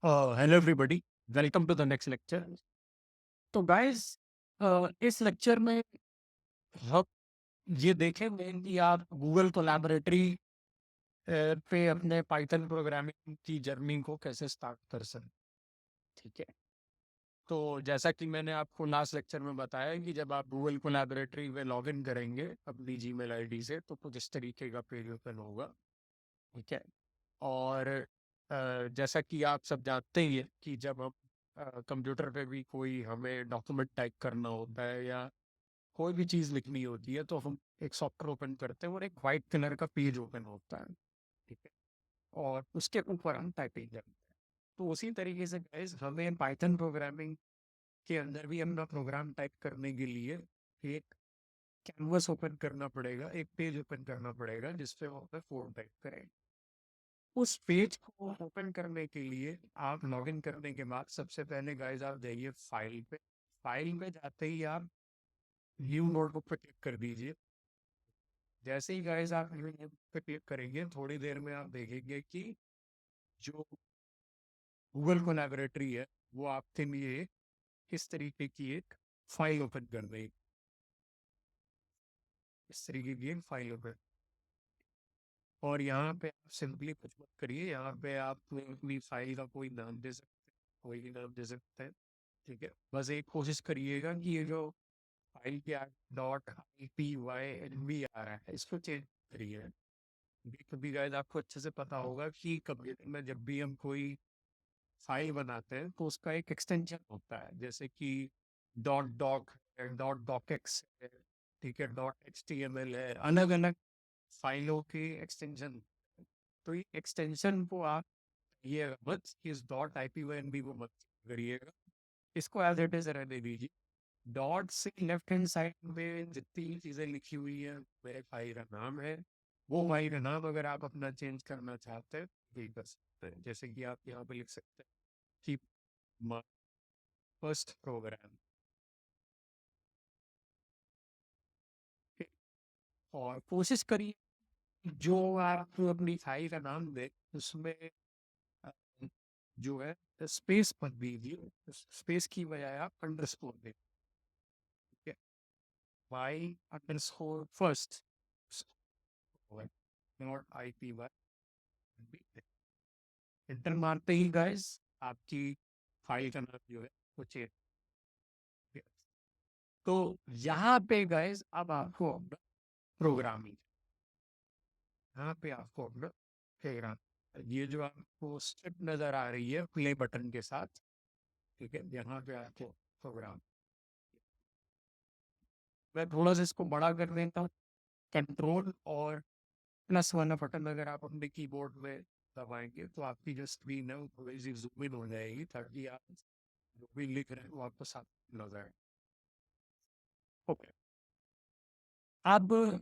Hello everybody, welcome to the next lecture. तो guys, इस lecture में हम ये देखेंगे कि आप गूगल कोलैबोरेटरी पे अपने पाइथन प्रोग्रामिंग की जर्नी को कैसे स्टार्ट कर सकते। ठीक है, तो जैसा कि मैंने आपको लास्ट लेक्चर में बताया कि जब आप गूगल कोलैबोरेटरी में लॉग इन करेंगे अपनी जीमेल आईडी से तो कुछ इस तरीके का पेज ओपन होगा। ठीक है, और जैसा कि आप सब जानते ही हैं कि जब हम कंप्यूटर पे भी कोई हमें डॉक्यूमेंट टाइप करना होता है या कोई भी चीज़ लिखनी होती है तो हम एक सॉफ्टवेयर ओपन करते हैं और एक वाइट कलर का पेज ओपन होता है। ठीक है, और उसके ऊपर हम टाइपिंग करते हैं। तो उसी तरीके से गाइस हमें पाइथन प्रोग्रामिंग के अंदर भी अपना प्रोग्राम टाइप करने के लिए एक कैनवस ओपन करना पड़ेगा, एक पेज ओपन करना पड़ेगा जिसपे हम अपना कोड टाइप करें। उस पेज को ओपन करने के लिए आप लॉगिन करने के बाद सबसे पहले गाइस आप जाइए फाइल पे। फाइल पे जाते ही आप न्यू नोटबुक पे क्लिक कर दीजिए। जैसे ही गाइस आप न्यू नोटबुक पे क्लिक करेंगे थोड़ी देर में आप देखेंगे कि जो गूगल कोलैबोरेटरी है वो आपके लिए इस तरीके की एक फाइल ओपन कर देगी। इस तरीके की एक फाइल ओपन, और यहाँ पे आप सिंपली कुछ मत करिए, यहाँ पे आप अपनी फाइल का कोई नाम दे सकते हैं, कोई भी नाम दे सकते हैं। ठीक है, बस एक कोशिश करिएगा कि ये जो फाइल के आगे .ipynb आ रहा है इसको चेंज करिए। कभी गाइस आपको अच्छे से पता होगा कि कंप्यूटर में जब भी हम कोई फाइल बनाते हैं तो उसका एक एक्सटेंशन होता है, जैसे कि डॉट डॉक है, डॉट डॉकएक्स है, ठीक है, डॉट एचटीएमएल है, अलग अलग फाइलों के एक्सटेंशन। तो ये एक्सटेंशन को आप ये मत, इस .ipynb को मत करिएगा, इसको एज इट इज रहने दीजिए। डॉट से लेफ्ट हैंड साइड में जितनी भी चीजें लिखी हुई है मेरे फाइल का नाम है, वो फाइल का नाम अगर आप अपना चेंज करना चाहते हैं ये कर सकते हैं। जैसे कि आप यहाँ पे लिख सकते हैं कि माय फर्स्ट प्रोग्राम, और कोशिश करिए जो आप अपनी फाइल का नाम दे उसमें अ, जो है स्पेस मत दीजिए, स्पेस की बजाय आप अंडरस्कोर दे। ठीक है, Y underscore first not IPY। Enter मारते ही गाइस आपकी फाइल का नाम जो है वो चेंज। तो यहाँ पे गाइस अब आपको अपना प्रोग्रामिंग, यहाँ पे आपको अपना प्रोग्राम, ये जो आपको स्टेप नजर आ रही है प्ले बटन के साथ, ठीक है, यहाँ पे आपको प्रोग्राम, मैं थोड़ा सा इसको बड़ा कर देता हूँ। कंट्रोल और +1 बटन अगर आप अपने कीबोर्ड में दबाएंगे तो आपकी जो स्क्रीन है वो थोड़ी सी जूम इन हो जाएगी ताकि आप जो भी लिख रहे हैं वो आपको साफ नजर आए। ओके, अब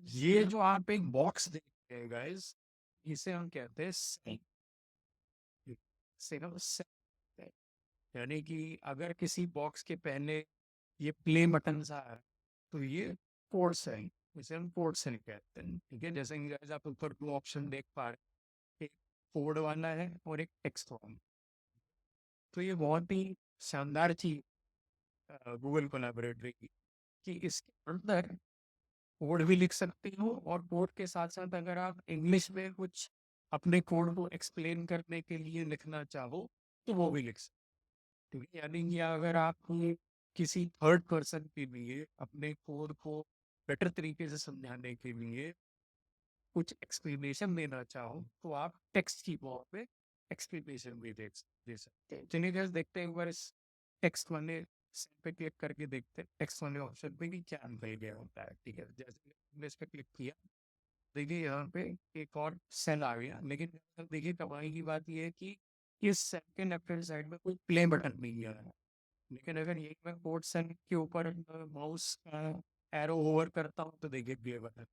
ये जो आप एक बॉक्स देखते हैं गाइस, इसे हम कहते हैं सेल। से ना सेल, यानी कि अगर किसी बॉक्स के पहले ये प्ले बटन सा है तो ये कोड सेल, इसे हम कोड सेल कहते हैं। ठीक है, जैसे कि guys आप ऊपर दो ऑप्शन देख पा रहे हैं, एक कोड वाला है और एक टेक्स्ट वाला। तो ये बहुत ही शानदार चीज गूगल कोलैबोरेटरी की कि इसके अंदर कोड भी लिख सकते हो, और कोड के साथ साथ अगर आप इंग्लिश में कुछ अपने कोड को एक्सप्लेन करने के लिए लिखना चाहो तो वो भी लिख सकते हो। ठीक है, यानी कि अगर आप किसी थर्ड पर्सन के लिए अपने कोड को बेटर तरीके से समझाने के लिए कुछ एक्सप्लेनेशन देना चाहो तो आप टेक्स्ट की फॉर्म में एक्सप्लेनेशन भी दे सकते हैं। चलिए guys, देखते हैं एक बार इस टेक्स्ट वाले सेल पे क्लिक करके देखते हैं टेक्स्ट वाले ऑप्शन पे कि क्या दिया गया होता है। ठीक है, जैसे हमने इस पे क्लिक किया, देखिए यहाँ पे एक और सेल आ गया, लेकिन देखिए कमाई की बात यह है कि इस सेल के लेफ्ट हैंड साइड में कोई प्ले बटन नहीं आ रहा है। लेकिन अगर यही मैं कोड सेल के ऊपर माउस का एरो ओवर करता हूँ तो देखिए प्ले बटन,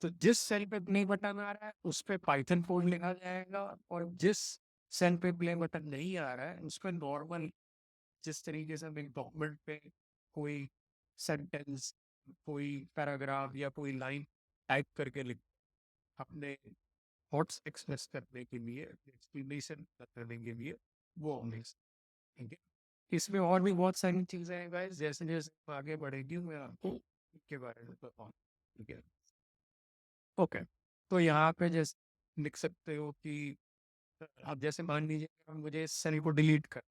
तो जिस सेल पे प्ले बटन आ रहा है उस पे पाइथन कोड लिखा जाएगा, और जिस सेल पे प्ले बटन नहीं आ रहा है उस पर नॉर्मल, जिस तरीके से हम एक डॉक्यूमेंट पे कोई सेंटेंस, कोई पैराग्राफ या कोई लाइन टाइप करके लिख अपने थॉट्स एक्सप्रेस करने के लिए, एक्सप्लेनेशन करने के लिए वो होंगे, ठीक है। इसमें और भी बहुत सारी चीजें हैं गाइस, जैसे जैसे आगे बढ़ेगी मैं आपको इसके बारे में बताऊँ, ठीक है। ओके, तो यहाँ पे जैसे लिख सकते हो कि आप जैसे मान लीजिए कि मुझे इस सेल को डिलीट कर,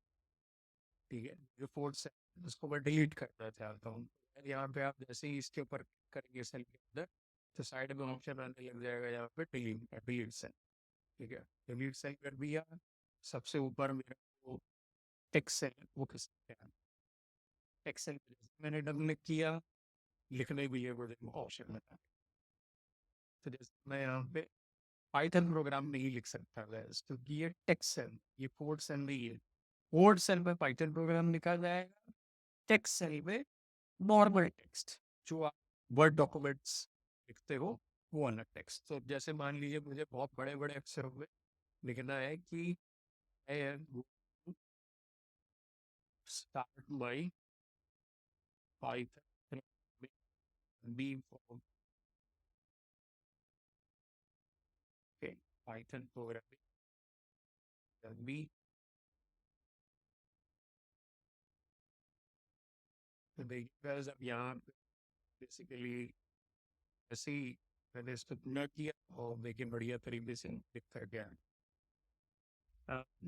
ठीक है, जो फोर्थ सेल उसको मैं डिलीट करना चाहता हूँ। यहाँ पे आप जैसे ही इसके ऊपर करेंगे सेल के अंदर, तो साइड में ऑप्शन आने लग जाएगा यहाँ पे डिलीट, डिलीट सेल, ठीक है। डिलीट सेल कर दिया, सबसे ऊपर मेरा वो टेक्स्ट सेल वो किस टेक्स्ट सेल मैंने डबल क्लिक किया, लिखने के लिए मुझे ऑप्शन मिला। तो जैसे मैं यहाँ पे पाइथन प्रोग्राम नहीं लिख सकता गैस, क्योंकि ये टेक्स्ट सेल, ये कोड सेल नहीं है। कोड सेल में पाइथन प्रोग्राम लिखा जाएगा, टेक्स्ट सेल में नॉर्मल टेक्स्ट जो आप वर्ड डॉक्यूमेंट्स लिखते हो वो वाला टेक्स्ट। तो जैसे मान लीजिए मुझे बहुत बड़े बड़े अक्षरों में लिखना है कि start by Python B Python programming B. तो देखिए guys, अब यहाँ पे बेसिकली ऐसे ही मैंने इसको पूरा किया और देखिए बढ़िया तरीके से लिख कर गया।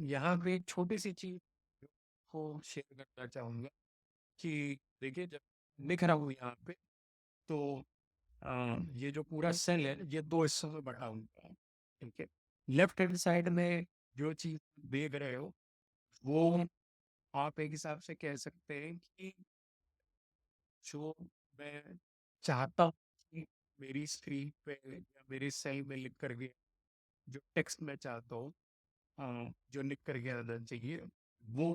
यहाँ पे एक छोटी सी चीज को शेयर करना चाहूंगा कि देखिए जब लिख रहा हूँ यहाँ पे, तो ये जो पूरा सेल है ये दो हिस्सों में बटा हुआ है, ठीक है। लेफ्ट हैंड साइड में जो चीज देख रहे हो वो आप एक हिसाब से कह सकते हैं कि जो मैं चाहता हूँ कि मेरी स्क्रीन पे या मेरी सेल में लिख करके जो टेक्स्ट मैं चाहता हूँ जो लिख करके आना चाहिए वो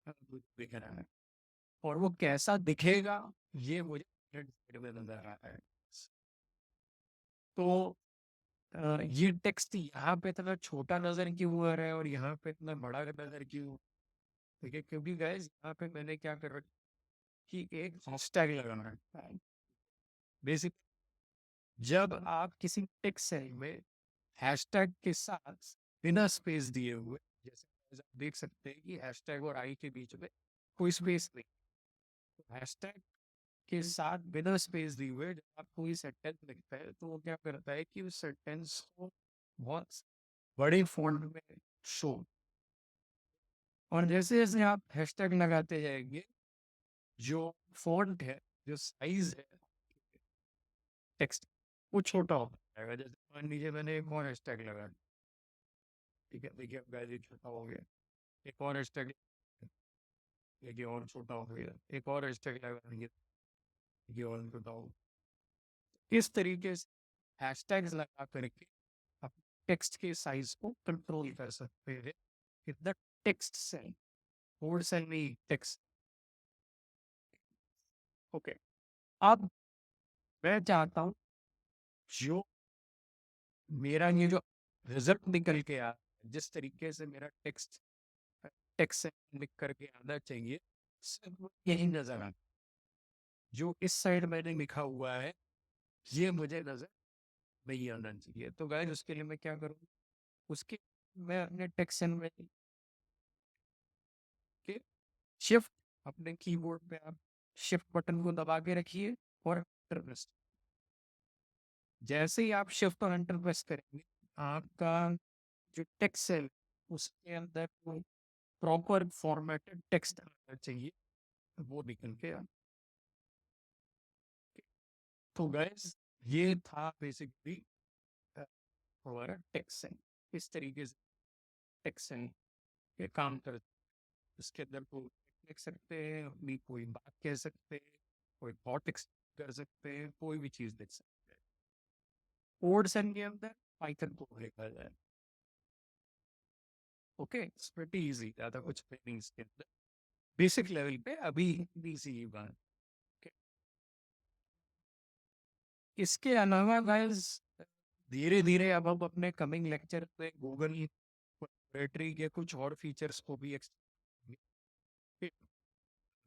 मुझे दिखना है, और वो कैसा दिखेगा ये मुझे front side में नजर आ रहा है। तो ये टेक्स्ट यहाँ पे इतना छोटा नजर क्यों आ रहा है और यहाँ पे इतना बड़ा नजर क्यों, ठीक है, क्योंकि गाइस यहाँ पे मैंने क्या कर रखा कि एक हैशटैग लगाना है। बेसिक जब आप किसी टेक्स्ट सेल में हैशटैग के साथ बिना स्पेस दिए हुए, जैसे आप देख सकते हैं कि हैशटैग और आई के बीच में कोई स्पेस नहीं, तो हैशटैग के साथ बिना स्पेस दिए हुए जब आप कोई सेंटेंस लिखता है तो वो क्या करता है कि उस सेंटेंस को बहुत बड़े फॉन्ट में शो, और जैसे जैसे आप हैशटैग लगाते जाएंगे जो फॉन्ट है, जो साइज है टेक्स्ट वो छोटा होता जाएगा। जैसे मान लीजिए मैंने एक और हैशटैग लगा, ठीक है, देखिए अब गाइस ये छोटा हो गया, एक और हैशटैग देखिए और छोटा हो गया, एक और हैशटैग लगा दिया, देखिए और छोटा हो गया। इस तरीके से हैशटैग्स लगा करके आप टेक्स्ट के साइज को कंट्रोल कर सकते हैं in the text cell, code cell में टेक्स्ट। ओके, अब मैं चाहता हूँ जो मेरा ये जो रिजल्ट निकल के आ, जिस तरीके से मेरा टेक्स्ट टेक्स्ट से लिख करके आना चाहिए सिर्फ यही नजर आता, जो इस साइड मैंने लिखा हुआ है ये मुझे नजर नहीं आना चाहिए। तो गाइस उसके लिए मैं क्या करूँ, उसके मैं अपने टेक्स्ट सेल में के शिफ्ट अपने कीबोर्ड पे आप शिफ्ट बटन को दबा के रखिए और एंटर प्रेस। जैसे ही आप शिफ्ट और एंटर प्रेस करेंगे आपका जो टेक्स्ट है उसके अंदर प्रॉपर फॉर्मेटेड टेक्स्ट आना चाहिए, वो निकल के आ। तो गाइस ये था बेसिकली हमारा टेक्स्ट है, इस तरीके से टेक्स्ट है ये काम कर, इसके अंदर को लिख सकते हैं, अपनी कोई बात कह सकते हैं, कोई थॉट कर सकते हैं, कोई भी चीज लिख सकते हैं। कोड सन के अंदर पाइथन को लिखा जाए। ओके, इट्स प्रीटी इजी, ज्यादा कुछ है नहीं इसके अंदर, बेसिक लेवल पे अभी इजी ही बात। Okay. इसके अलावा गाइस धीरे धीरे अब हम अपने कमिंग लेक्चर में गूगल कोलैबोरेटरी के कुछ और फीचर्स को भी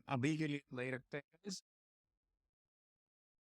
अभी के लिए नहीं रखते हैं guys।